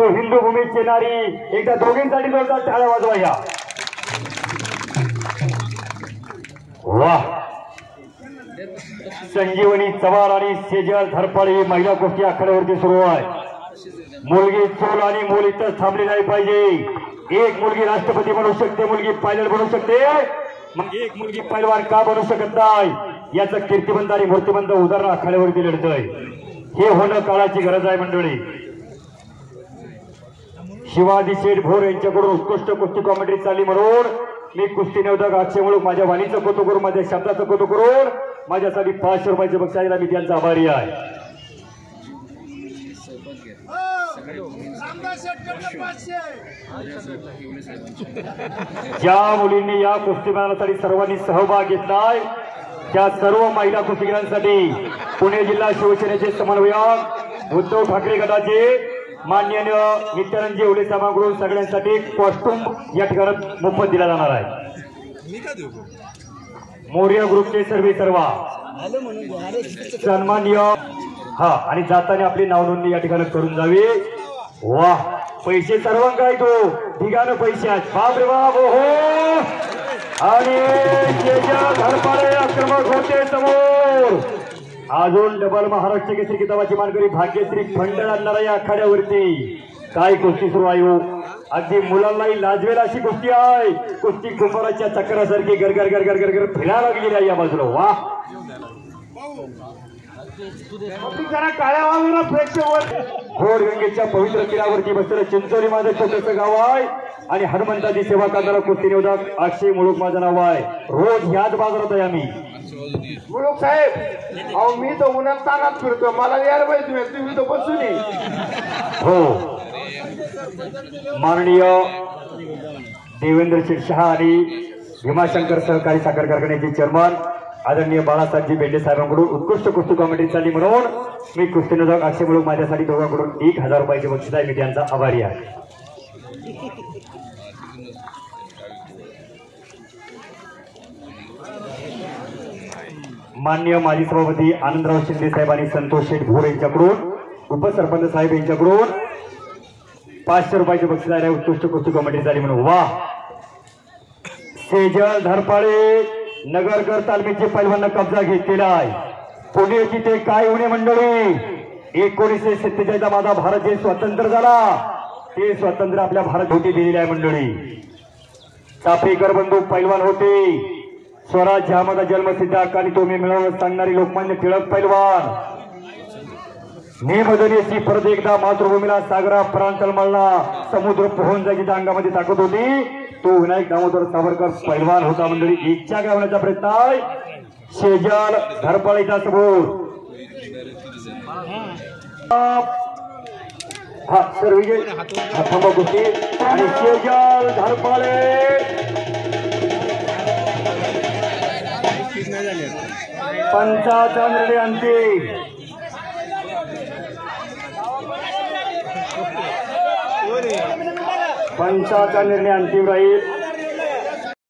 तो हिंदू भूमीची नारी एकदा दोघींसाठी जोरदार टाळ्या वाजवा या। वाह संजीवनी चव्हाण आणि सेजल धरपाळे महिला कुस्ती आखाड्यावरती सुरू आहे। मुलगी चोल आणि मूल इथं थांबली नाही पाहिजे। एक मुलगी राष्ट्रपती बनू शकते, मुलगी पायलट बनू शकते, मग एक मुलगी पैलवान का बनू शकत नाही याचं कीर्तिमंत आणि मूर्तिमंत उदाहरण आखाड्यावरती लढतंय। हे होणं काळाची गरज आहे मंडळी। शिवाजी शेठ भोर यांच्याकडून उत्कृष्ट कुस्ती कॉमेंट्री चालली म्हणून मी कुस्ती निवेदक अक्षय मुळूक माझ्या वाणीचं कौतुक करून माझ्या शब्दाचं कौतुक करून माझ्यासाठी 500 रुपयाचे बक्षीस मी त्यांचा आभारी आहे। ज्या मुलींनी या कुस्ती मैदानासाठी सर्वांनी सहभाग घेतलाय त्या सर्व महिला कुस्तीगीरांसाठी पुणे जिल्हा शिवसेनेचे समन्वयक उद्धव ठाकरे गटाचे माननीय नित्यानंद येवले साहेबांकडून सगळ्यांसाठी कॉस्ट्युम या ठिकाणी मोफत दिला जाणार आहे। मोर्या ग्रुपचे सर्वा सन्माननीय आणि जाताना आपली नाव नोंदणी या ठिकाणी करून जावी। वाह पैसे सर्वांना काय तो ठिकाण पैसे आहेत बाप रे बाप हो। आणि धरपाळे आक्रमक होते समोर अजून डबल महाराष्ट्र केसरी किताबाची मानकरी भाग्यश्री फंड आणणारा या आखाड्यावरती काय कुस्ती सुरू आहे। अगदी मुलांनाही लाजवेल अशी कुस्ती आहे। कुस्ती कुंभाराच्या चक्रासारखी गरगर गरगर गरगर फिरायला लागलेली आहे या बाजूला। वाह जरा काळ्या वाजूला प्रेक्षक घोडगंगेच्या पवित्र तीरावरती बसलेलं चिंचोली माझं छोटंसं गाव आहे आणि हनुमंताची सेवा करणारा कुस्ती निवेदक अक्षय मुळूक माझं नाव आहे। रोज ह्याच बाजारात आहे आम्ही। मुळूक साहेब अहो मी तर उन्हात तानात फिरतो, मला यायला पाहिजे तुम्ही तर बसून हो। माननीय देवेंद्र शेठ शहा आणि भीमाशंकर सहकारी साखर कारखान्याचे चेअरमन आदरणीय बाळासाहेबजी बेंडे साहेबांकडून उत्कृष्ट कुस्ती कॉमेंट्री चालली म्हणून मी कुस्ती निवेदक अक्षय मुळूक माझ्यासाठी दोघांकडून 1000 रुपयाचे बक्षीस आहे। मी त्यांचा आभारी आहे। माननीय माजी सभापती आनंदराव शिंदे साहेब आणि संतोष शेठ भोर यांच्याकडून उपसरपंच साहेब यांच्याकडून 500 रुपयाचे बक्षीस आहे। उत्कृष्ट कुस्ती कॉमेंट्री झाली म्हणून वाह सेजल धरपाळे नगरकर तालमीचे पैलवान कब्जा घेतलेला आहे। पुण्याची ते काय होणे मंडळी 1947 माझा भारत जे स्वतंत्र झाला ते स्वातंत्र्य आपल्या भारत होती दिलेले आहे मंडळी। चाफेकर बंधू पैलवान होते। स्वराज्य हा माझा जन्मसिद्ध हक्क आणि तो मी मिळवून सांगणारी लोकमान्य टिळक पैलवान। नेमदनेची परत एकदा मातृभूमीला सागरा प्रांतल मळला समुद्र पोहून जायची अंगामध्ये ताकद होती तो विनायक दामोदर सावरकर पैलवान होता मंडळी। इच्छा गावण्याचा प्रयत्न आहे सेजल धरपाळेचा समोर। हा सर विजय थांबा कुस्ती आणि सेजल धरपाळे 55 अंतिम 55 निर्णय अंतिम राहील।